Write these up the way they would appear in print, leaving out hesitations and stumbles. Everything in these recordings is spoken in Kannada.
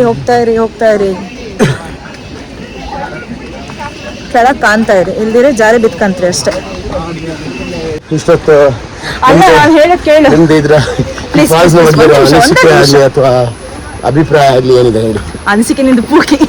ಹೋಗ್ತಾ ಇರಿ ಕೆಳಗೆ ಕಾಣ್ತಾ ಇರಿ, ಇಲ್ದಿರೆ ಜಾರಿ ಬಿತ್ಕಂತ್ರಿ ಅಷ್ಟೇ. ಇಷ್ಟೊತ್ತು ಅಲ್ಲ ನಾನು ಹೇಳೋದು ಕೇಳು ಅಥವಾ ಅಭಿಪ್ರಾಯ ಆಗ್ಲಿ ಏನಿದೆ ಹೇಳಿ. ಅನಿಸಿಕೆ ನಿಂದು ಪೂಕಿ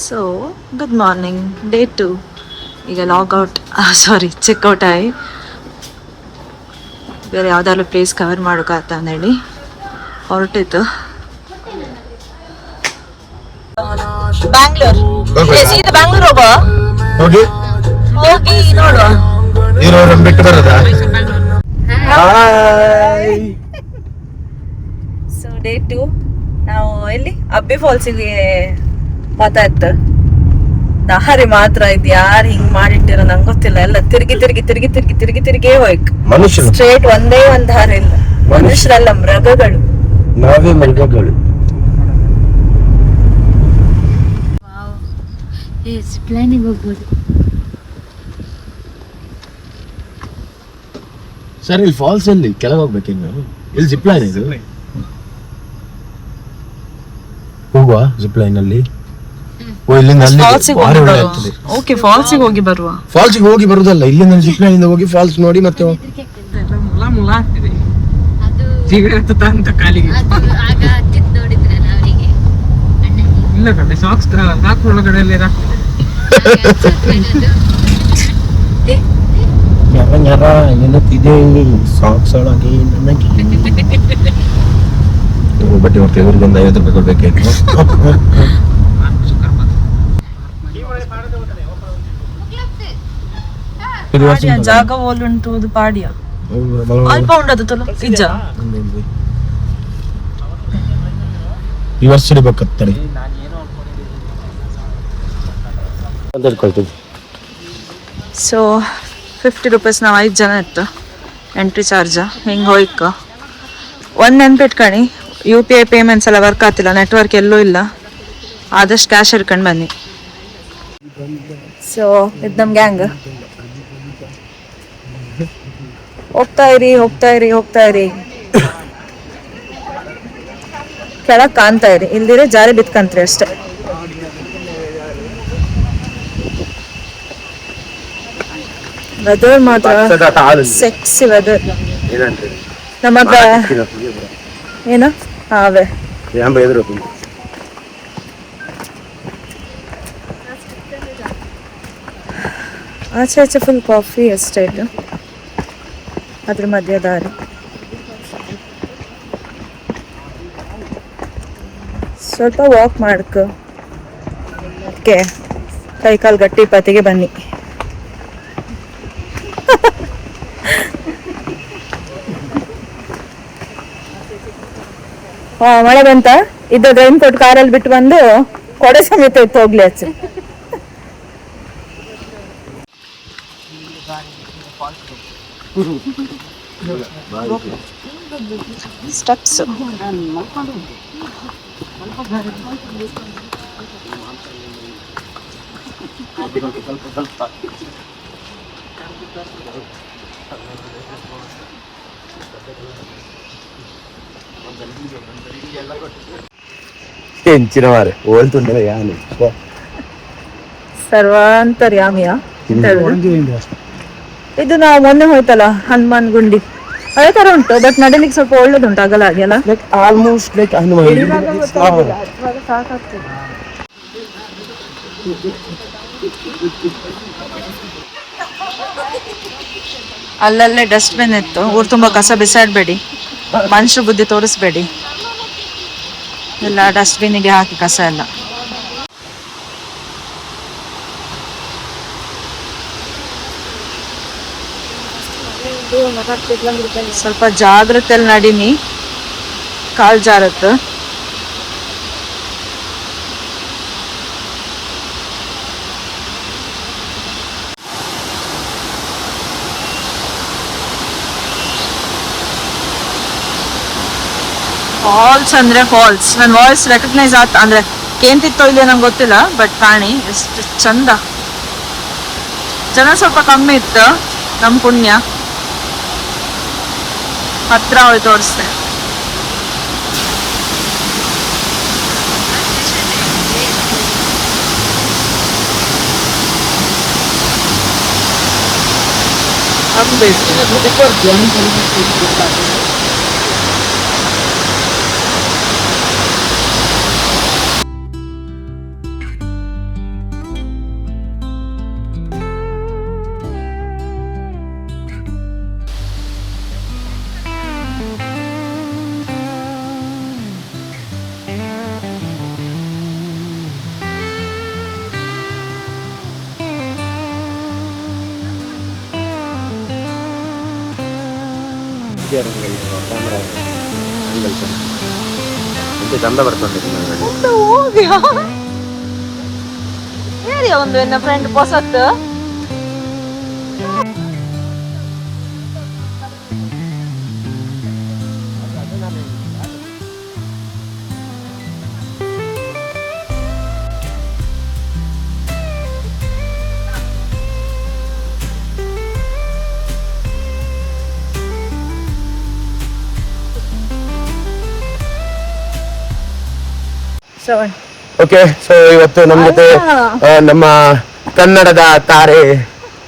ಸೊ ಗುಡ್ ಮಾರ್ನಿಂಗ್, ಡೇ 2. ಈಗ ಚೆಕ್ಔಟ್ ಆಗಿ ಬೇರೆ ಯಾವ್ದಾದ್ರು ಪ್ಲೇಸ್ ಕವರ್ ಮಾಡೋಕತ್ತ ಅಂದೇಳಿ ಹೊರಟಿತ್ತು. ಬ್ಯಾಂಗ್ಳೂರ್ ಹೋಗಿ ನೋಡುವ ಬಿಟ್ಟು ಬರೋದಾ? ಸೊ ಡೇ 2 ನಾವು ಎಲ್ಲಿ ಅಬ್ಬಿ ಫಾಲ್ಸಿಗೆ ಮಾತಾಡ್ತು. ದಾರಿ ಮಾತ್ರ ಇದು ಯಾರು ಹಿಂಗ್ ಮಾಡಿಟ್ಟಿರೋ ನಂಗೆ ಗೊತ್ತಿಲ್ಲ. ಎಲ್ಲ ತಿರುಗಿ ಹೋಯ್ಕ್ ಸ್ಟ್ರೇಟ್ ಒಂದೇ ಒಂದ್ ದಾರಿ ಇಲ್ಲ. ಮನುಷ್ಯರಲ್ಲ, ಮೃಗಗಳು. ನಾವೇ ಮೃಗಗಳು. ಸರ್ ಇಲ್ಲಿ ಫಾಲ್ಸ್ ಅಲ್ಲಿ ಕೆಳಗೆ ಹೋಗ್ಬೇಕಿನ್ನು. ಇಲ್ಲಿ ಜಿಪ್ ಲೈನ್ ಇದು. ಹೋಗುವ ಜಿಪ್ ಲೈನ್ ಅಲ್ಲಿ. ಫಾಲ್ಸಿಗೆ ಹೋಗಿ ಬರುವ. ಫಾಲ್ಸಿಗೆ ಹೋಗಿ ಬರುದಲ್ಲ, ಇಲ್ಲಿಂದ ಜಿಪ್ ಲೈನ್ ಹೋಗಿ ಫಾಲ್ಸ್ ನೋಡಿ ಮತ್ತೆ ಸಾಕ್ಸ್ ಒಳಗೆ ಬಟ್ಟೆ ಹೊರತು ಇವರಿಗೆ ಒಂದು 50 ರೂಪಾಯಿ ಕೊಡ್ಬೇಕಾಯ್ತು. ಜಾಗ ಓಲುಂಟು ಪಾಡಿಯ ಅಲ್ಪ ಉಂಡದು ನಿಜ. ರಿವರ್ಸ್ ಹಿಡಿಬೇಕತ್ತರಿ. ಸೊ 50 ರೂಪೀಸ್ ನಾವು 5 ಜನ ಇತ್ತು ಎಂಟ್ರಿ ಚಾರ್ಜ್. ಹಿಂಗೆ ಹೋಯ್ಕ ಒಂದು ನೆನ್ಪಿಟ್ಕಣಿ, UPI ಪೇಮೆಂಟ್ಸ್ ಎಲ್ಲ ವರ್ಕ್ ಆಗ್ತಿಲ್ಲ, ನೆಟ್ವರ್ಕ್ ಎಲ್ಲೂ ಇಲ್ಲ. ಆದಷ್ಟು ಕ್ಯಾಶ್ ಇಟ್ಕೊಂಡು ಬನ್ನಿ. ಸೊ ಇದು ನಮ್ಮ ಗ್ಯಾಂಗ್. ಹೋಗ್ತಾ ಇರಿ ಕೆಳಗೆ ಕಾಣ್ತಾ ಇರಿ, ಇಲ್ದಿರೆ ಜಾರಿ ಬಿತ್ಕಂತ್ರಿ ಅಷ್ಟೇ. ವೆದರ್ ಮಾತ್ರ ಸೆಕ್ಸಿ ವೆದರ್. ನಮಗ ಏನ ಅವೇ ಆಚೆ ಫುಲ್ ಕಾಫಿ ಎಸ್ಟೇಟ್, ಅದ್ರ ಮಧ್ಯ ದಾರಿ. ಸ್ವಲ್ಪ ವಾಕ್ ಮಾಡ್ಕ, ಅದಕ್ಕೆ ಕೈಕಾಲು ಗಟ್ಟಿ ಪತಿಗೆ ಬನ್ನಿ. ಮಳೆ ಬಂತ, ಇದ್ದ ರೈನ್ ಕೋಟ್ ಕಾರಲ್ಲಿ ಬಿಟ್ಟು ಬಂದು ಕೊಡೆ ಸಮೇತ ಇತ್ತು ಹೋಗ್ಲಿ ಆಚೆ. ಸ್ಟೆಪ್ಸ್ ಹೆಂಚಿನವಾರೆ ಹೋಲ್ತುಂಡಲ್ಲ ಯಾನು ಸರ್ವಾಂತರ್ಯಾಮಿಯ. ಇದು ನಾವು ಮೊನ್ನೆ ಹೋಯ್ತಲ್ಲ ಹನುಮಾನ್ ಗುಂಡಿ, ಅದೇ ತರ ಉಂಟು, ಬಟ್ ನಡೀಲಿಕ್ಕೆ ಸ್ವಲ್ಪ ಒಳ್ಳೇದುಂಟು, ಅಗಲ ಆಗಿ ಅಲ್ಲ. ಆಲ್ಮೋಸ್ಟ್ ಲೈಕ್ ಅಲ್ಲಲ್ಲೇ ಡಸ್ಟ್ಬಿನ್ ಇತ್ತು. ಊರು ತುಂಬ ಕಸ ಬಿಸಾಡಬೇಡಿ, ಮನುಷ್ಯ ಬುದ್ಧಿ ತೋರಿಸ್ಬೇಡಿ. ಎಲ್ಲ ಡಸ್ಟ್ಬಿನ್ನಿಗೆ ಹಾಕಿ ಕಸ ಎಲ್ಲ. ಸ್ವಲ್ಪ ಜಾಗ್ರತೆಯಲ್ಲಿ ನಡೀನಿ, ಕಾಲ್ ಜಾರತ್ತು. ಫಾಲ್ಸ್ ಅಂದ್ರೆ ಫಾಲ್ಸ್. ನನ್ನ ವಾಯ್ಸ್ ರೆಕಗ್ನೈಸ್ ಅಂದ್ರೆ ಕೇಂತಿತ್ತೋ ಇಲ್ಲೇ ನಂಗೆ ಗೊತ್ತಿಲ್ಲ, ಬಟ್ ಪ್ರಾಣಿ ಎಷ್ಟು ಚಂದ. ಜನ ಸ್ವಲ್ಪ ಕಮ್ಮಿ ಇತ್ತು, ನಮ್ಮ ಪುಣ್ಯ. ಹತ್ರ ಹೋಗಿ ತೋರಿಸ್ದೆ. ಚಂದ ಬರ್ತದೆ. ಒಂದು ನನ್ನ ಫ್ರೆಂಡ್ ಹೊಸತ್ತು ಓಕೆ, ಸೊ ಇವತ್ತು ನಮ್ಮ ಜೊತೆ ನಮ್ಮ ಕನ್ನಡದ ತಾರೆ,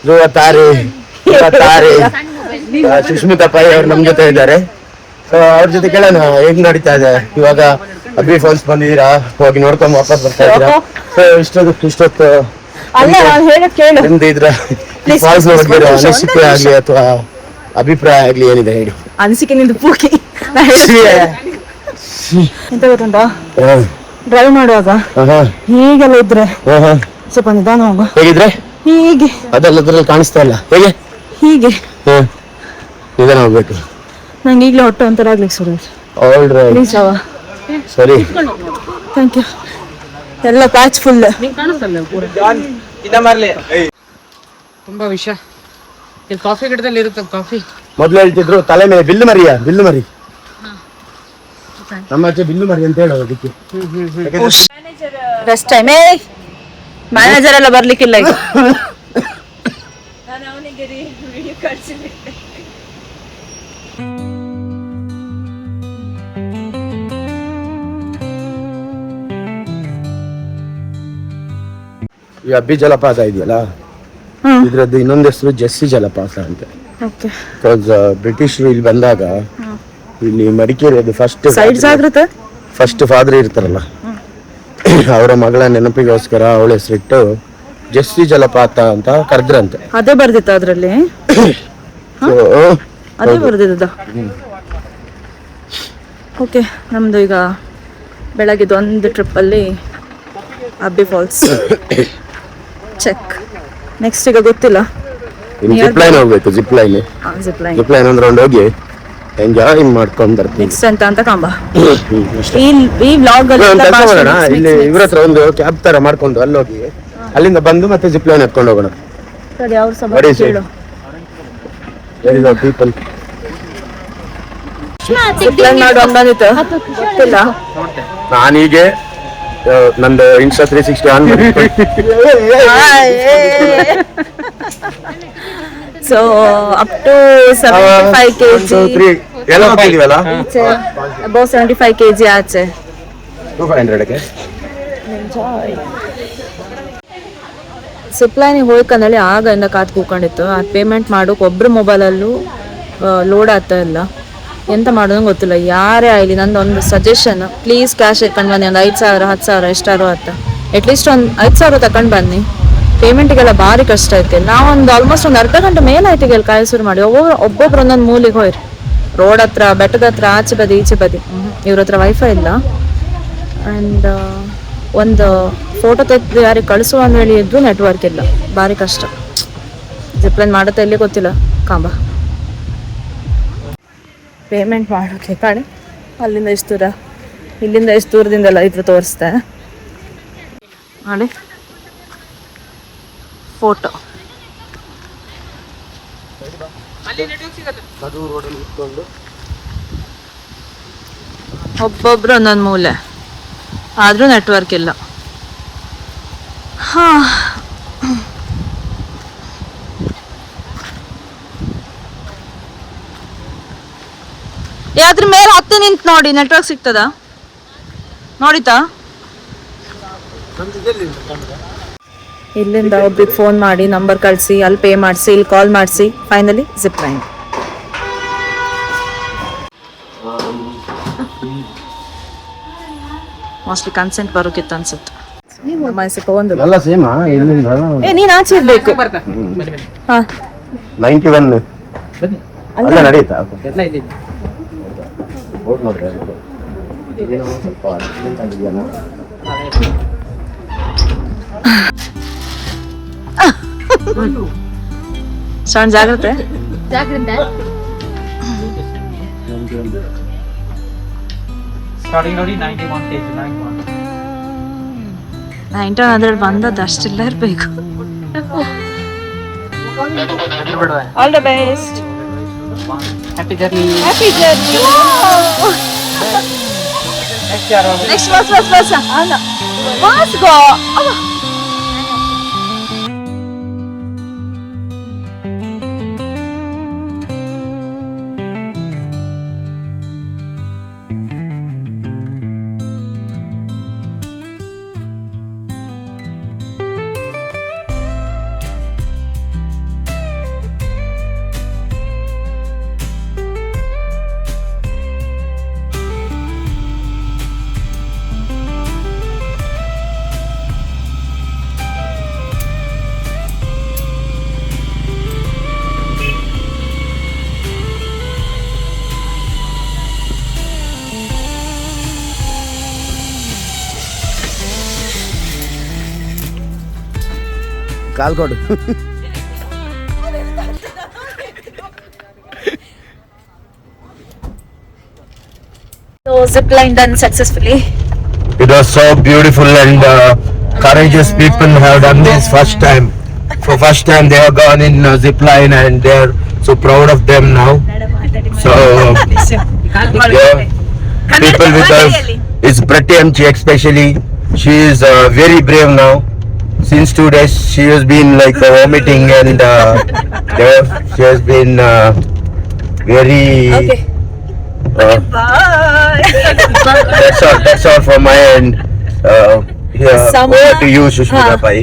ಧ್ರುವ ತಾರೆ, ಸುಷ್ಮಿತಾ ಪೈ ಅವ್ರು ನಮ್ ಜೊತೆ ಇದ್ದಾರೆ. ಸೊ ಅವ್ರ ಜೊತೆ ಕೇಳೋಣ ಹೇಗ್ ನಡೀತಾ ಇದೆ ಇವಾಗ. ಅಬ್ಬಿ ಫಾಲ್ಸ್ ಬಂದಿದ್ದೀರಾ, ಹೋಗಿ ನೋಡ್ಕೊಂಡು ವಾಪಸ್ ಬರ್ತಾ ಇದ್ದೀರಾ. ಸೊ ಇಷ್ಟೊತ್ತು ನಿಮ್ದು ಇದ್ರ ಫಾಲ್ಸ್ ಬಗ್ಗೆ ಅನಿಸಿಕೆ ಆಗ್ಲಿ ಅಥವಾ ಅಭಿಪ್ರಾಯ ಆಗ್ಲಿ ಏನಿದೆ ಹೇಳಿ. ಅನಿಸಿಕೆ ನಿಂದು ಪೂಕಿ ಎಂತ ಗೊತ್ತುಂಟಾ, ಡ್ರೈವ್ ಮಾಡುವಾಗ ಹೀಗೆಲ್ಲ ಇದ್ರೆ ಸ್ವಲ್ಪ ನಿಧಾನ ಹೋಗು. ಹೇಗಿದ್ರೆ ಹೀಗೆ ಅದೆಲ್ಲದ್ರಲ್ಲಿ ಕಾಣಿಸ್ತಾ ಇಲ್ಲ, ಹೇಗೆ ಹೀಗೆ ನಿಧಾನ ಹೋಗ್ಬೇಕು. ನಂಗೆ ಈಗಲೇ ಹೊಟ್ಟೆ ಒಂಥರ ಆಗ್ಲಿಕ್ಕೆ ಶುರು ಪ್ಲೀಸ್ ಅವ. ಸರಿ, ಥ್ಯಾಂಕ್ ಯು. ಎಲ್ಲ ಪ್ಯಾಚ್ ಫುಲ್. ತುಂಬಾ ವಿಷಯ ಇಲ್ಲಿ ಕಾಫಿ ಗಿಡದಲ್ಲಿ ಇರುತ್ತೆ ಕಾಫಿ. ಮೊದ್ಲು ಹೇಳ್ತಿದ್ರು ತಲೆ ಮೇಲೆ ಬಿಲ್ಲು ಮರಿ, ನಮ್ಮ ಆಚೆ ಬಿಲ್ಲು ಮರಿ ಅಂತ ಹೇಳೋದು ಅದಕ್ಕೆ. Rest time. ಮ್ಯಾನೇಜರ್ ಎಲ್ಲ ಬರ್ಲಿಕ್ಕಿಲ್ಲ ಈಗ. ಈ ಅಬ್ಬಿ ಜಲಪಾತ ಇದೆಯಲ್ಲ, ಇದ್ರದ್ದು ಇನ್ನೊಂದು ಹೆಸರು ಜೆಸ್ಸಿ ಜಲಪಾತ ಅಂತ. ಬಿಕಾಸ್ ಬ್ರಿಟಿಷರು ಇಲ್ಲಿ ಬಂದಾಗ ಇಲ್ಲಿ ಮಡಿಕೇರಿ ಫಸ್ಟ್ ಫಾದರ್ ಇರ್ತಾರಲ್ಲ, ಅವರ ಮಗಳ ನೆನಪಿಗೋಸ್ಕರ ಅವಳ ಹೆಸರಿಟ್ಟು ಜೆಸ್ಸಿ ಜಲಪಾತ ಅಂತ ಕರೆದ್ರಂತೆ. ಅದೇ ಬರ್ದಿತ್ತ ಅದ್ರಲ್ಲಿ, ಅದೇ ಬರ್ದಿದ್ದ. ಓಕೆ, ನಮ್ದು ಈಗ ಬೆಳಗ್ಗೆದು ಒಂದು ಟ್ರಿಪ್ ಅಲ್ಲಿ ಅಬ್ಬಿ ಫಾಲ್ಸ್ ಚೆಕ್. ನೆಕ್ಸ್ಟ್ ಈಗ ಗೊತ್ತಿಲ್ಲ, ಜಿಪ್ ಲೈನ್ ಹೋಗ್ಬೇಕು. ಜಿಪ್ ಲೈನ್ ಅಂದ್ರೆ ಹೋಗಿ ಎಂಜಾಯ್ ಮಾಡ್ಕೊಂಡ್ ಬರ್ತೀನಿ. ನೆಕ್ಸ್ಟ್ ಅಂತ ಕಾಂಬ ಈ ವ್ಲಾಗ್ ಅಲ್ಲಿ ಇಲ್ಲಿ ಇವ್ರ ಹತ್ರ ಒಂದು ಕ್ಯಾಬ್ ತರ ಮಾಡ್ಕೊಂಡು ಅಲ್ಲಿ ಹೋಗಿ ಅಲ್ಲಿಂದ ಬಂದು ಮತ್ತೆ ಜಿಪ್ ಲೈನ್ ಎತ್ಕೊಂಡು ಹೋಗೋಣ. ಪೀಪಲ್ ನಾನೀಗೆ ನಂದು ಇನ್ಸ್ಟಾ 360 ಆನ್ ಮಾಡಿ. ಸೊ ಅಪ್ ಟು 75 kg ಎಲ್ಲ ಹೋಗಿದೀವಲ್ಲ, ಅಬೌವ್ 75 kg ಆಚೆ 500 ಗೆ ಸಿಪ್ಲೈನಿಗೆ ಹೋಯ್ಕಂದಲ್ಲಿ ಆಗಿಂದ ಕಾತ್ ಕೂಕೊಂಡಿತ್ತು. ಅದು ಪೇಮೆಂಟ್ ಮಾಡೋಕೆ ಒಬ್ರು ಮೊಬೈಲಲ್ಲೂ ಲೋಡ್ ಆಗ್ತಾ ಇಲ್ಲ. ಎಂತ ಮಾಡೋದಂಗೆ ಗೊತ್ತಿಲ್ಲ. ಯಾರೇ ಆಗಲಿ ನಂದು ಒಂದು ಸಜೆಷನ್, ಪ್ಲೀಸ್ ಕ್ಯಾಶ್ ಇಟ್ಕೊಂಡು ಬನ್ನಿ. ಒಂದು 5,000 10,000 ಎಷ್ಟಾರು ಆತ, ಅಟ್ಲೀಸ್ಟ್ ಒಂದು 5,000 ತಗೊಂಡು ಬನ್ನಿ. ಪೇಮೆಂಟಿಗೆಲ್ಲ ಭಾರಿ ಕಷ್ಟ ಐತೆ. ನಾವೊಂದು ಆಲ್ಮೋಸ್ಟ್ ಒಂದು ಅರ್ಧ ಗಂಟೆ ಮೇಲಾಯ್ತು ಈಗ ಕಾಯಿ ಶುರು ಮಾಡಿ. ಒಬ್ಬೊಬ್ರು ಒಂದೊಂದು ಮೂಲಿಗೆ ಹೋಯ್ರಿ, ರೋಡ್ ಹತ್ರ, ಬೆಟ್ಟದ ಹತ್ರ, ಆಚೆ ಬದಿ ಈಚೆ ಬದಿ. ಇವ್ರ ಹತ್ರ ವೈಫೈ ಇಲ್ಲ. ಆ್ಯಂಡ್ ಒಂದು ಫೋಟೋ ತೆಗೆದು ಯಾರಿಗೆ ಕಳಿಸುವ ಅಂತ ಹೇಳಿ ಇದ್ದು ನೆಟ್ವರ್ಕ್ ಇಲ್ಲ, ಭಾರಿ ಕಷ್ಟ. ಜಿಪ್ಲೈನ್ ಮಾಡುತ್ತಾ ಇಲ್ಲಿ ಗೊತ್ತಿಲ್ಲ ಕಾಂಬ. ಪೇಮೆಂಟ್ ಮಾಡೋಕ್ಕೆ ಕಾಣಿ ಅಲ್ಲಿಂದ ಎಷ್ಟು ದೂರ, ಇಲ್ಲಿಂದ ಎಷ್ಟು ದೂರದಿಂದೆಲ್ಲ ಇದ್ರ ತೋರಿಸ್ತೆ ನೋಡಿ ಫೋಟೋ. ಒಬ್ಬೊಬ್ರು ಒಂದೊಂದು ಮೂಲೆ ಆದರೂ ನೆಟ್ವರ್ಕ್ ಇಲ್ಲ. ಹಾ, ಯಾವ್ದ್ರ ಮೇಲೆ ಹತ್ತಿ ನಿಂತು ನೋಡಿ ನೆಟ್ವರ್ಕ್ ಸಿಗ್ತದ ನೋಡಿತಾ. ಇಲ್ಲಿಂದ ಒಬ್ರಿಗೆ ಫೋನ್ ಮಾಡಿ ನಂಬರ್ ಕಳಿಸಿ ಅಲ್ಲಿ ಪೇ ಮಾಡಿಸಿ ಇಲ್ಲಿ ಕಾಲ್ ಮಾಡಿಸಿ finally zip line. Mostly consent ಬರೋಕಿತ್ತು ಅನ್ಸುತ್ತೆ. ಎಲ್ಲ ಸೇಮ್ ಇಲ್ಲಿಂದ ನೀನ್ ಆಚೆ ಇರ್ಬೇಕು. ಹಾ 91 ಅಲ್ಲ ನಡೆಯುತ್ತಾ? ಸಣ್ಣ ಜಾಗ್ರತೆ. ಸ್ಟಾರ್ಟಿಂಗ್ ನೋಡಿ 91 kg 91 ಅದ್ರಲ್ಲಿ ಬಂದದ್ದು ಅಷ್ಟೆಲ್ಲ ಇರ್ಬೇಕು. All the best. Happy journey. Happy journey. Next bus ಅಲ್ಲ ಬಸ್ ಗೋ. ಕಾಲ್ ಕೊಡು. So zip line done successfully. It was so beautiful and courageous people have done this first time. For first time they have gone in zip line and they are so proud of them now. So yeah, people with us is Prati Amchi especially. She is very brave now. Since 2 days she has been like vomiting and yeah, she has been very. Okay. Bye. That's all from my end. Yeah. Over to you, Sushmita Pai.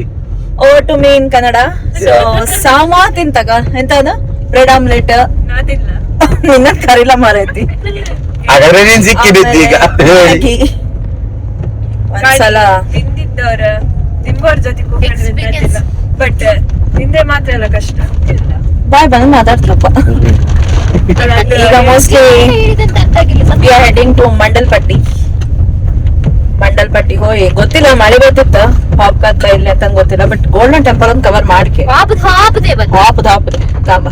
Over to me in Kannada. So ಸಾಮ ತಿಂತಾಗ ಎಂತದ ಬ್ರೆಡ್ ಆಮ್ಲೆಟ್ ನಿನ್ನ ಕರಿಲ ಮಾರೈತಿ. ಹಾಗಾದ್ರೆ ನೀನ್ ಸಿಕ್ಕಿದ್ದಿ ಈಗ. ಒಂದ್ಸಲ ತಿಂದಿದ್ದವ್ರ ತಿನ್ಬೋರ್ ಜೊತೆ ಬಟ್ ತಿಂದ್ರೆ ಮಾತ್ರ ಎಲ್ಲ ಕಷ್ಟ. ಬಾಯ್ ಬಂದು ಮಾತಾಡ್ತಪ್ಪ. ಈಗ mostly we are heading to Mandalpatti ಹೋಗಿ ಗೊತ್ತಿಲ್ಲ ಮಳೆ ಬರ್ತಿತ್ತ ಹಾಪ್ಕತ್ತ ಇಲ್ಲ ಅಂತ ಗೊತ್ತಿಲ್ಲ ಬಟ್ ಗೋಲ್ಡನ್ ಟೆಂಪಲ್ ಒಂದು ಕವರ್ ಮಾಡ್ಕೆ ಹಾಪದೆ ಕಾಂಬ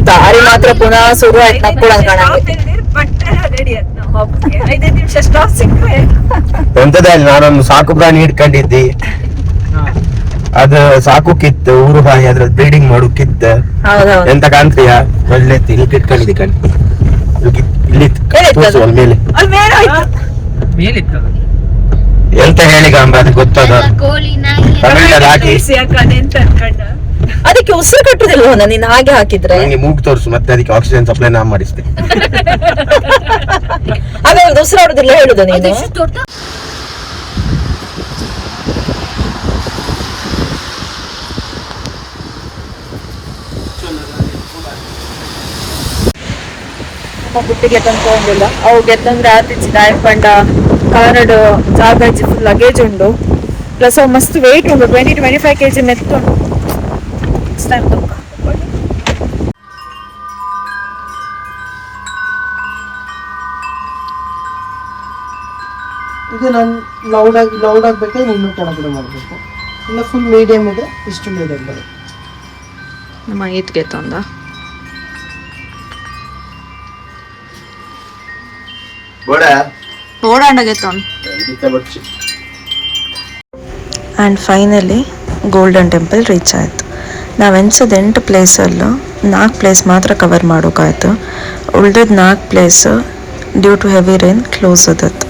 ದಾರಿ ಮಾತ್ರ ಪುನಃ ಶುರು ಆಯ್ತು ನಕ್ಕೊಳಂಗ್ ಕಾಣಂಗೆ. ಬಟ್ ರೆಡಿ ಆಯ್ತು ನಾವು ಹೋಗಕ್ಕೆ 5 ನಿಮಿಷ ಸ್ಟಾಪ್ ಸಿಕ್ಕ್ರೆ ಎಂತದಲ್ಲಿ ನಾನೊಂದು ಸಾಕು ಪ್ರಾಣಿ ಹಿಡ್ಕೊಂಡಿದ್ದಿ ಅದು ಸಾಕು ಕಿತ್ತು ಊರು ಬಾಯಿ ಅದ್ರಲ್ಲಿ ಬ್ರೀಡಿಂಗ್ ಮಾಡು ಕಿತ್ತ ಹೌದೌದು ಎಂತ ಕಾಣ್ತೀಯ ಒಳ್ಳೆ ಇಲ್ಲಿ ಇಟ್ಕೊಂಡಿದ್ದಿ ಕಣ್ ಇಲ್ಲಿ ತೋರ್ಸು ಒಂದ್ ಮೇಲೆ ಅಲ್ಲಿ ಮೇಲೆ ಆಯ್ತು ಮೇಲಿತ್ತು. ಎಂತ ಹೇಳಿ ಗಾಂಬ ಅದು ಗೊತ್ತದ ತಮಿಳಲ್ಲಿ ಹಾಕಿ ಯಾಕಂದ್ರೆ ಎಂತ ಅನ್ಕೊಂಡ ಅದಕ್ಕೆ ಉಸಿರು ಕಟ್ಟುದಿಲ್ವ ನೀನ್ ಹಾಗೆ ಹಾಕಿದ್ರೆ ನಂಗೆ ಮೂಗ್ ತೋರ್ಸು ಮತ್ತೆ ಅದಕ್ಕೆ ಆಕ್ಸಿಜನ್ ಸಪ್ಲೈ ನಾ ಮಾಡಿಸ್ತೆ. ಹಾಗಾದ್ರೆ ಉಸಿರಾಡುದಿಲ್ಲ ಹೇಳುದು ನೀನು. ಬುಟ್ಟಿಗೆ ತಂದ್ಕೊಂಡಿಲ್ಲ ಅವು ಗೆತ್ತಂದ್ರೆ ಆತಿಚ್ಚಿ ದಾಯಪಂಡ ಕಾರಡು ಜಾಗ ಫುಲ್ ಲಗೇಜ್ ಉಂಡು ಪ್ಲಸ್ ಅವು ಮಸ್ತ್ ವೆಯ್ಟ್ ಉಂಟು 20-25 kg ಮೆತ್ತುಂಡು. ಇದು ನಾನು ಲೌಡ್ ಆಗಬೇಕಾದ್ರೆ ಇನ್ನೂ ಕೆಳಗಡೆ ಮಾಡಬೇಕು. ಇಲ್ಲ ಫುಲ್ ಮೀಡಿಯಮ್ ಇದೆ, ಇಷ್ಟು ಮೀಡಿಯಮ್ ಬರುತ್ತೆ. ನಮ್ಮ ಈತ್ಗೆ ತಂದ ಓಡಾಂಡಗೆ ತಂದ. And finally golden temple reach ಆಯಿತು. ನಾವು ಎನ್ಸೋದು 8 ಪ್ಲೇಸಲ್ಲೂ 4 ಪ್ಲೇಸ್ ಮಾತ್ರ ಕವರ್ ಮಾಡೋಕ್ಕಾಯ್ತು. ಉಳ್ದದ್ದು 4 place due to heavy rain close ಅದತ್ತು.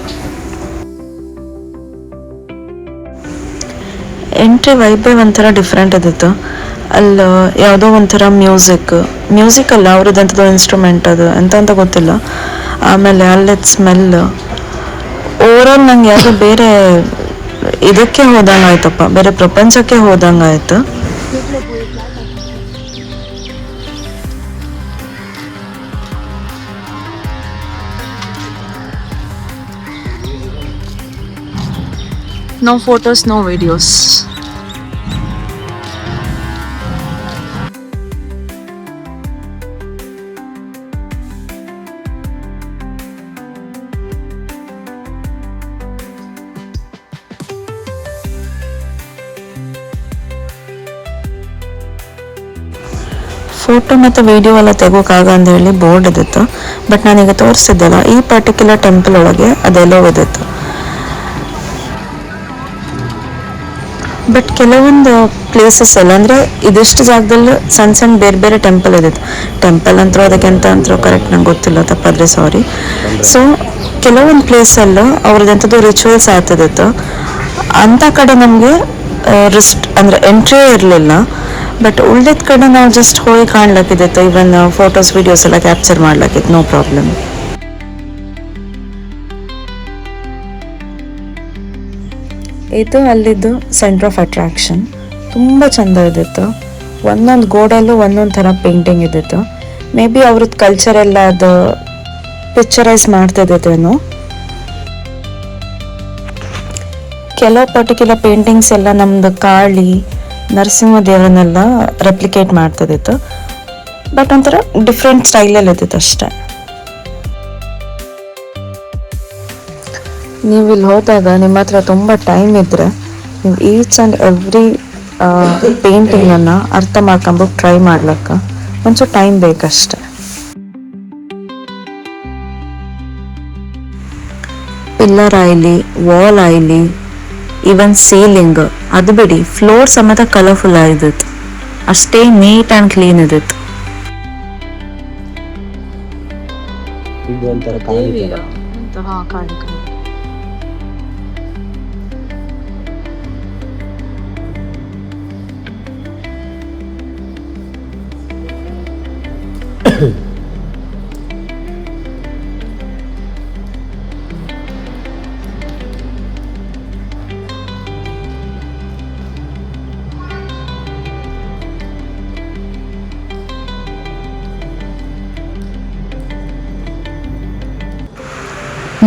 ಎಂಟ್ರಿ ವೈಬೇ ಒಂಥರ ಡಿಫ್ರೆಂಟ್ ಇದ್ದಿತ್ತು. ಅಲ್ಲಿ ಯಾವುದೋ ಒಂಥರ ಮ್ಯೂಸಿಕ್ ಅಲ್ಲ, ಅವ್ರದ್ದಂಥದ್ದು ಇನ್ಸ್ಟ್ರೂಮೆಂಟ್ ಅದು ಅಂತ ಗೊತ್ತಿಲ್ಲ. ಆಮೇಲೆ ಅಲ್ಲಿದ್ದು ಸ್ಮೆಲ್ ಓವರಾಲ್ ನಂಗೆ ಯಾವುದೋ ಬೇರೆ ಇದಕ್ಕೆ ಹೋದಂಗೆ ಆಯ್ತಪ್ಪ, ಬೇರೆ ಪ್ರಪಂಚಕ್ಕೆ ಹೋದಂಗೆ ಆಯ್ತು. No photos, no videos. Photo ಮತ್ತು ವಿಡಿಯೋ ಎಲ್ಲ ತೆಗೋಕ್ಕಾಗ ಅಂತ ಹೇಳಿ ಬೋರ್ಡ್ ಇದ್ದಿತ್ತು. ಬಟ್ ನಾನೀಗ ತೋರಿಸ್ತಿದ್ದಲ್ಲ, ಈ ಪರ್ಟಿಕ್ಯುಲರ್ ಟೆಂಪಲ್ ಒಳಗೆ ಅದೆಲ್ಲೋ ಇದ್ದಿತ್ತು. ಬಟ್ ಕೆಲವೊಂದು ಪ್ಲೇಸಸ್ ಎಲ್ಲ ಅಂದರೆ ಇದಿಷ್ಟು ಜಾಗದಲ್ಲಿ ಸಣ್ಣ ಬೇರೆ ಬೇರೆ ಟೆಂಪಲ್ ಇದ್ದಿತ್ತು. ಟೆಂಪಲ್ ಅಂತರೂ ಅದಕ್ಕೆ ಅಂತ ಅಂತರೂ ಕರೆಕ್ಟ್ ನಂಗೆ ಗೊತ್ತಿಲ್ಲ, ತಪ್ಪಾದರೆ ಸಾರಿ. ಸೊ ಕೆಲವೊಂದು ಪ್ಲೇಸಲ್ಲೂ ಅವ್ರದ್ದೆಂಥದ್ದು ರಿಚುವಲ್ಸ್ ಆಗ್ತಿದ್ದಿತ್ತು. ಅಂಥ ಕಡೆ ನಮಗೆ ಅಂದರೆ ಎಂಟ್ರಿ ಇರಲಿಲ್ಲ. ಬಟ್ ಉಳಿದ ಕಡೆ ನಾವು ಜಸ್ಟ್ ಹೋಗಿ ಕಾಣ್ಲಕ್ಕಿದ್ದಿತ್ತು. ಇವನ್ ಫೋಟೋಸ್ ವಿಡಿಯೋಸ್ ಎಲ್ಲ ಕ್ಯಾಪ್ಚರ್ ಮಾಡ್ಲಕ್ಕಿತ್ತು, ನೋ ಪ್ರಾಬ್ಲಮ್. ಇದು ಅಲ್ಲಿದ್ದು ಸೆಂಟರ್ ಆಫ್ ಅಟ್ರಾಕ್ಷನ್. ತುಂಬ ಚೆಂದ ಇದ್ದಿತ್ತು. ಒಂದೊಂದು ಗೋಡಲ್ಲೂ ಒಂದೊಂದು ಥರ ಪೇಂಟಿಂಗ್ ಇದ್ದಿತ್ತು. ಮೇ ಬಿ ಅವ್ರದ್ದು ಕಲ್ಚರ್ ಎಲ್ಲ ಅದು ಪಿಕ್ಚರೈಸ್ ಮಾಡ್ತಿದ್ದೇನೋ. ಕೆಲವು ಪರ್ಟಿಕ್ಯುಲರ್ ಪೇಂಟಿಂಗ್ಸ್ ಎಲ್ಲ ನಮ್ಮದು ಕಾಳಿ ನರಸಿಂಹ ದೇವರನ್ನೆಲ್ಲ ರೆಪ್ಲಿಕೇಟ್ ಮಾಡ್ತಿದ್ದಿತ್ತು. ಬಟ್ ಒಂಥರ ಡಿಫ್ರೆಂಟ್ ಸ್ಟೈಲಲ್ಲಿ ಇದ್ದಿತ್ತು ಅಷ್ಟೆ. ನೀವು ಇಲ್ಲಿ ಹೋದಾಗ ನಿಮ್ಮ ಹತ್ರ ತುಂಬ ಟೈಮ್ ಇದ್ದರೆ ನೀವು ಈಚ್ ಆ್ಯಂಡ್ ಎವ್ರಿ ಪೇಂಟಿಂಗನ್ನು ಅರ್ಥ ಮಾಡ್ಕೊಂಬಿಟ್ಟು ಟ್ರೈ ಮಾಡ್ಲಿಕ್ಕೆ ಒಂಚೂರು ಟೈಮ್ ಬೇಕಷ್ಟೆ. ಪಿಲ್ಲರ್ ಆಯ್ಲಿ, ವಾಲ್ ಆಯ್ಲಿ, ಈವನ್ ಸೀಲಿಂಗ್, ಅದು ಬಿಡಿ ಫ್ಲೋರ್ ಸಮೇತ ಕಲರ್ಫುಲ್ ಆಗಿದ್ದಿತ್ತು. ಅಷ್ಟೇ ನೀಟ್ ಆ್ಯಂಡ್ ಕ್ಲೀನ್ ಇದ್ದಿತ್ತು. ಇದು ಒಂಥರ ಕಾಣಿಕೆ.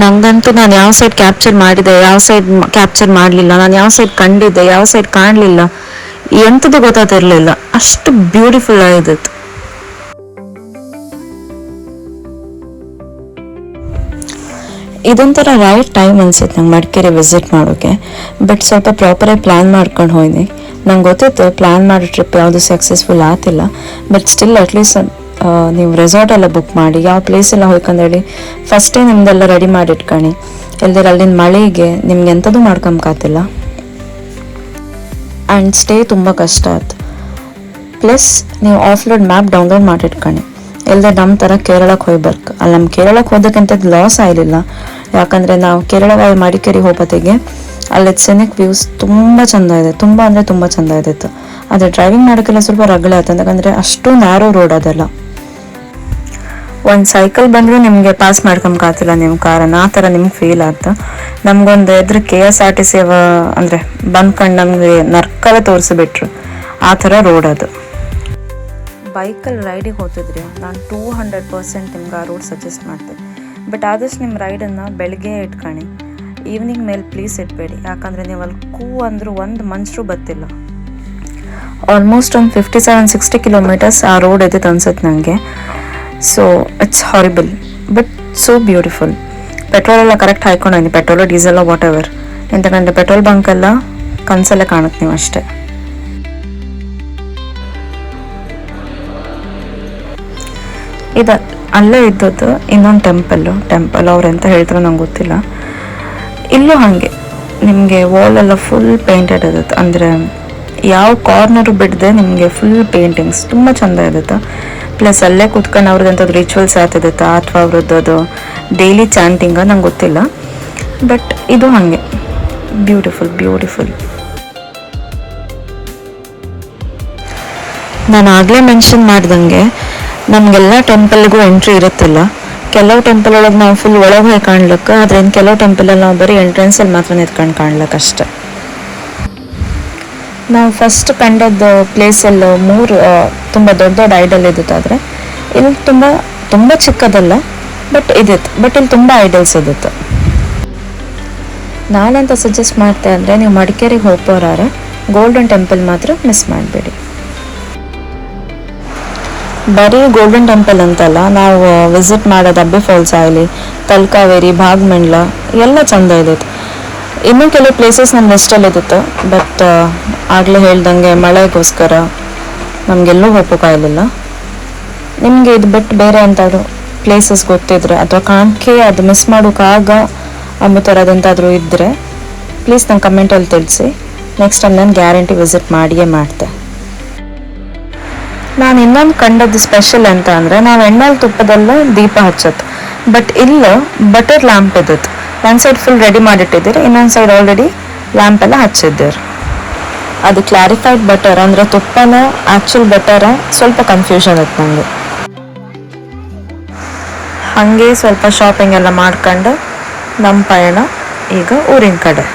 ನಂಗಂತೂ ನಾನು ಯಾವ ಸೈಡ್ ಕ್ಯಾಪ್ಚರ್ ಮಾಡಿದೆ, ಯಾವ ಸೈಡ್ ಕ್ಯಾಪ್ಚರ್ ಮಾಡಲಿಲ್ಲ, ನಾನು ಯಾವ ಸೈಡ್ ಕಂಡಿದ್ದೆ, ಯಾವ ಸೈಡ್ ಕಾಣಲಿಲ್ಲ, ಎಂಥದ್ದು ಗೊತ್ತಾತಿರ್ಲಿಲ್ಲ. ಅಷ್ಟು ಬ್ಯೂಟಿಫುಲ್ ಆಗಿತ್ತು. ಇದೊಂಥರ ರೈಟ್ ಟೈಮ್ ಅನ್ಸುತ್ತೆ ನಂಗೆ ಮಡಿಕೇರಿ ವಿಸಿಟ್ ಮಾಡೋಕ್ಕೆ. ಬಟ್ ಸ್ವಲ್ಪ ಪ್ರಾಪರಾಗಿ ಪ್ಲ್ಯಾನ್ ಮಾಡ್ಕೊಂಡು ಹೋಯ್ನಿ. ನಂಗೆ ಗೊತ್ತಿತ್ತು ಪ್ಲ್ಯಾನ್ ಮಾಡೋ ಟ್ರಿಪ್ ಯಾವುದು ಸಕ್ಸಸ್ಫುಲ್ ಆಗ್ತಿಲ್ಲ. ಬಟ್ ಸ್ಟಿಲ್ ಅಟ್ಲೀಸ್ಟ್ ನೀವು ರೆಸಾರ್ಟ್ ಎಲ್ಲ ಬುಕ್ ಮಾಡಿ ಯಾವ ಪ್ಲೇಸ್ ಎಲ್ಲ ಹೋಯ್ಕಂದೇಳಿ ಫಸ್ಟೇ ನಿಮ್ದೆಲ್ಲ ರೆಡಿ ಮಾಡಿ ಇಟ್ಕೊಳ್ಳಿ. ಇಲ್ದಿರ ಅಲ್ಲಿನ ಮಳೆಗೆ ನಿಮ್ಗೆ ಎಂಥದ್ದು ಮಾಡ್ಕೊಂಬಕಾತಿಲ್ಲ. ಆ್ಯಂಡ್ ಸ್ಟೇ ತುಂಬ ಕಷ್ಟ ಆಯ್ತು. ಪ್ಲಸ್ ನೀವು ಆಫ್ಲೋಡ್ ಮ್ಯಾಪ್ ಡೌನ್ಲೋಡ್ ಮಾಡಿಟ್ಕೊಳ್ಳಿ. ಇಲ್ಲದೆ ನಮ್ಮ ಥರ ಕೇರಳಕ್ಕೆ ಹೋಗ್ಬರ್ಕು. ಅಲ್ಲಿ ನಮ್ಮ ಕೇರಳಕ್ಕೆ ಹೋದಕ್ಕಿಂತದ್ದು ಲಾಸ್ ಆಗಿಲ್ಲ. ಯಾಕಂದರೆ ನಾವು ಕೇರಳ ಮಡಿಕೇರಿ ಹೋಗೋತ್ತಿಗೆ ಅಲ್ಲಿ ಸೆನಿಕ್ ವ್ಯೂಸ್ ತುಂಬ ಚೆಂದ ಇದೆ, ತುಂಬ ಅಂದರೆ ತುಂಬ ಚೆಂದ ಇದ್ದಿತ್ತು. ಆದರೆ ಡ್ರೈವಿಂಗ್ ಮಾಡೋಕ್ಕೆಲ್ಲ ಸ್ವಲ್ಪ ರಗಳೆ ಆಯ್ತು, ಯಾಕಂದರೆ ಅಷ್ಟು ನ್ಯಾರೋ ರೋಡ್ ಅದೆಲ್ಲ. ಒಂದು ಸೈಕಲ್ ಬಂದರೂ ನಿಮಗೆ ಪಾಸ್ ಮಾಡ್ಕೊಂಬಕಾತಿಲ್ಲ ನಿಮ್ಮ ಕಾರನ್ನು, ಆ ಥರ ನಿಮ್ಗೆ ಫೀಲ್ ಆಯ್ತು. ನಮಗೊಂದು ಎದುರು KSRTC ಅಂದರೆ ಬಂದ್ಕೊಂಡು ನಮಗೆ ನರ್ಕವೇ ತೋರಿಸಿಬಿಟ್ರು, ಆ ಥರ ರೋಡ್ ಅದು. ಬೈಕಲ್ಲಿ ರೈಡಿಗೆ ಹೋಗ್ತಿದ್ರಿ ನಾನು 200% ನಿಮ್ಗೆ ಆ ರೋಡ್ ಸಜೆಸ್ಟ್ ಮಾಡ್ತೀನಿ. ಬಟ್ ಆದಷ್ಟು ನಿಮ್ಮ ರೈಡನ್ನು ಬೆಳಗ್ಗೆ ಇಟ್ಕೊಳ್ಳಿ, ಈವ್ನಿಂಗ್ ಮೇಲೆ ಪ್ಲೀಸ್ ಇಡಬೇಡಿ. ಯಾಕಂದರೆ ನೀವು ಅಲ್ಲಿ ಅಂದರೂ ಒಂದು ಮನುಷ್ಯರು ಬತ್ತಿಲ್ಲ. ಆಲ್ಮೋಸ್ಟ್ ಒಂದು 57-60 ಕಿಲೋಮೀಟರ್ಸ್ ಆ ರೋಡ್ ಇದ್ದಿತ್ತು ಅನ್ಸುತ್ತೆ ನನಗೆ. So it's horrible but so beautiful. Petrol ಎಲ್ಲ ಕರೆಕ್ಟ್ ಹಾಕ್ಕೊಂಡು ಪೆಟ್ರೋಲು ಡೀಸೆಲ್ಲ ವಾಟ್ ಎವರ್, ಎಂತಕಂದರೆ ಪೆಟ್ರೋಲ್ ಬಂಕೆಲ್ಲ ಕನಸಲ್ಲೇ ಕಾಣುತ್ತೆ ನೀವು ಅಷ್ಟೇ. ಇದು ಅಲ್ಲೇ ಇದ್ದದ್ದು ಇನ್ನೊಂದು ಟೆಂಪಲ್ ಅವ್ರು ಎಂತ ಹೇಳ್ತಾರೋ ನಂಗೆ ಗೊತ್ತಿಲ್ಲ. ಇಲ್ಲೂ ಹಾಗೆ ನಿಮಗೆ ವಾಲೆಲ್ಲ ಫುಲ್ ಪೇಂಟೆಡ್ ಇರುತ್ತೆ, ಅಂದರೆ ಯಾವ ಕಾರ್ನರು ಬಿಡದೆ ನಿಮಗೆ ಫುಲ್ ಪೇಂಟಿಂಗ್ಸ್ ತುಂಬ ಚೆಂದ ಇರುತ್ತೆ. ಪ್ಲಸ್ ಅಲ್ಲೇ ಕೂತ್ಕೊಂಡು ಅವ್ರದ್ದು ಅಂಥದ್ದು ರಿಚುವಲ್ಸ್ ಆಗ್ತಿರುತ್ತೆ ಅಥವಾ ಅವ್ರದ್ದು ಅದು ಡೈಲಿ ಚಾಂಟಿಂಗ ನಂಗೆ ಗೊತ್ತಿಲ್ಲ, ಬಟ್ ಇದು ಹಾಗೆ ಬ್ಯೂಟಿಫುಲ್ ಬ್ಯೂಟಿಫುಲ್. ನಾನು ಆಗಲೇ ಮೆನ್ಷನ್ ಮಾಡ್ದಂಗೆ ನಮಗೆಲ್ಲ ಟೆಂಪಲ್ಗೂ ಎಂಟ್ರಿ ಇರುತ್ತಿಲ್ಲ. ಕೆಲವು ಟೆಂಪಲ್ ಒಳಗೆ ನಾವು ಫುಲ್ ಒಳಗೆ ಹೋಗಿ ಕಾಣ್ಲಿಕ್ಕೆ, ಆದರೆ ಇನ್ನು ಕೆಲವು ಟೆಂಪಲಲ್ಲಿ ನಾವು ಬರೀ ಎಂಟ್ರೆನ್ಸಲ್ಲಿ ಮಾತ್ರ ನಿಂತ್ಕೊಂಡು ಕಾಣ್ಲಿಕ್ಕೆ ಅಷ್ಟೆ. ನಾವು ಫಸ್ಟ್ ಕಂಡದ್ದು ಪ್ಲೇಸಲ್ಲಿ 3 ತುಂಬ ದೊಡ್ಡ ದೊಡ್ಡ ಐಡಲ್ ಇದ್ದಿತ್ತು, ಆದರೆ ಇಲ್ಲಿ ತುಂಬ ಚಿಕ್ಕದಲ್ಲ ಬಟ್ ಇದಿತ್ತು. ಬಟ್ ಇಲ್ಲಿ ತುಂಬ ಐಡಲ್ಸ್ ಇದ್ದಿತ್ತು. ನಾನಂತ ಸಜೆಸ್ಟ್ ಮಾಡ್ತೆ ಅಂದರೆ ನೀವು ಮಡಿಕೇರಿಗೆ ಹೋಗೋರಾರೆ ಗೋಲ್ಡನ್ ಟೆಂಪಲ್ ಮಾತ್ರ ಮಿಸ್ ಮಾಡಬೇಡಿ. ಬರೀ ಗೋಲ್ಡನ್ ಟೆಂಪಲ್ ಅಂತಲ್ಲ, ನಾವು ವಿಸಿಟ್ ಮಾಡೋದು ಅಬ್ಬೆ ಫಾಲ್ಸ್ ಆಗಲಿ, ತಲಕಾವೇರಿ, ಭಾಗಮಂಡ್ಲ ಎಲ್ಲ ಚೆಂದ ಇದ್ದಿತ್ತು. ಇನ್ನೂ ಕೆಲವು ಪ್ಲೇಸಸ್ ನಮ್ಮ ಲಿಸ್ಟಲ್ಲಿ ಇದ್ದಿತ್ತು, ಬಟ್ ಆಗಲೇ ಹೇಳ್ದಂಗೆ ಮಳೆಗೋಸ್ಕರ ನಮಗೆಲ್ಲೂ ಹೋಗೋಕ್ಕಾಗಲಿಲ್ಲ. ನಿಮಗೆ ಇದು ಬಿಟ್ಟು ಬೇರೆ ಎಂತಾದರೂ ಪ್ಲೇಸಸ್ ಗೊತ್ತಿದ್ರೆ ಅಥವಾ ಕಾಣ್ಕೆ ಅದು ಮಿಸ್ ಮಾಡೋಕ್ಕಾಗ ಅನ್ನೋ ಥರದಂತಾದರೂ ಇದ್ದರೆ ಪ್ಲೀಸ್ ನಂಗೆ ಕಮೆಂಟಲ್ಲಿ ತಿಳಿಸಿ. ನೆಕ್ಸ್ಟ್ ಟೈಮ್ ನಾನು ಗ್ಯಾರಂಟಿ ವಿಸಿಟ್ ಮಾಡಿಯೇ ಮಾಡ್ತೆ. ನಾನು ಇನ್ನೊಂದು ಕಂಡದ್ದು ಸ್ಪೆಷಲ್ ಅಂತ ಅಂದರೆ, ನಾವು ಎಣ್ಣೆಲಿ ತುಪ್ಪದಲ್ಲೂ ದೀಪ ಹಚ್ಚೋದು, ಬಟ್ ಇಲ್ಲೂ ಬಟರ್ ಲ್ಯಾಂಪ್ ಇದ್ದದ್ದು. ಒಂದು ಸೈಡ್ ಫುಲ್ ರೆಡಿ ಮಾಡಿಟ್ಟಿದ್ದೀರಿ, ಇನ್ನೊಂದು ಸೈಡ್ ಆಲ್ರೆಡಿ ಲ್ಯಾಂಪ್ ಎಲ್ಲ ಹಚ್ಚಿದ್ದೀರಿ. ಅದು ಕ್ಲಾರಿಫೈಡ್ ಬಟರ್ ಅಂದರೆ ತುಪ್ಪನ ಆ್ಯಕ್ಚುಲ್ ಬಟರ ಸ್ವಲ್ಪ ಕನ್ಫ್ಯೂಷನ್ ಇತ್ತು ನನಗೆ. ಹಾಗೆ ಸ್ವಲ್ಪ ಶಾಪಿಂಗ್ ಎಲ್ಲ ಮಾಡ್ಕೊಂಡು ನಮ್ಮ ಪಯಣ ಈಗ ಊರಿನ ಕಡೆ.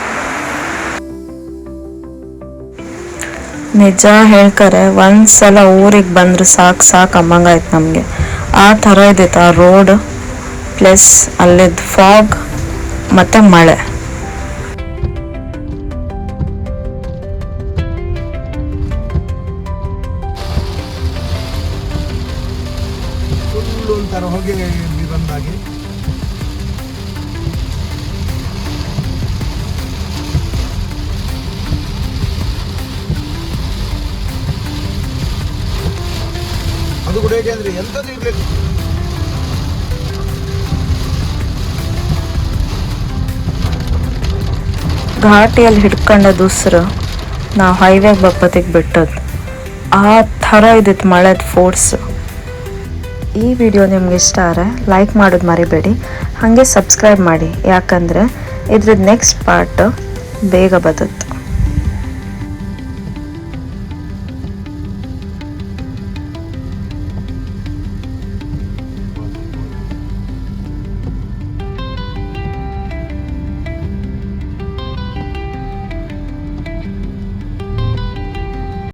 ನಿಜ ಹೇಳ್ತಾರೆ, ಒಂದ್ಸಲ ಊರಿಗೆ ಬಂದ್ರೆ ಸಾಕು ಅಮ್ಮಂಗಾಯ್ತು ನಮಗೆ. ಆ ಥರ ಇದ್ದಿತ್ತು ಆ ರೋಡ್, ಪ್ಲಸ್ ಅಲ್ಲಿದ್ದು ಫಾಗ್ ಮತ್ತು ಮಳೆ. ಒಂಥರ ಹೊಗೆ ಬಂದಾಗೆ ಅದು ಕೂಡ ಹೇಗೆ ಅಂದ್ರೆ ಎಂಥದ್ದು ಇರ್ಬೇಕು. ಘಾಟಿಯಲ್ಲಿ ಹಿಡ್ಕೊಂಡದ್ದು ಉಸಿರು ನಾವು ಹೈವೇಗೆ ಬಪ್ಪತ್ತಿಗೆ ಬಿಟ್ಟದ್ದು ಆ ಥರ ಇದ್ದಿತ್ತು ಮಳೆದ ಫೋರ್ಸ್. ಈ ವಿಡಿಯೋ ನಿಮ್ಗೆ ಇಷ್ಟ ಆದರೆ ಲೈಕ್ ಮಾಡೋದು ಮರಿಬೇಡಿ, ಹಾಗೆ ಸಬ್ಸ್ಕ್ರೈಬ್ ಮಾಡಿ, ಯಾಕಂದರೆ ಇದ್ರದ್ದು ನೆಕ್ಸ್ಟ್ ಪಾರ್ಟ್ ಬೇಗ ಬರುತ್ತೆ.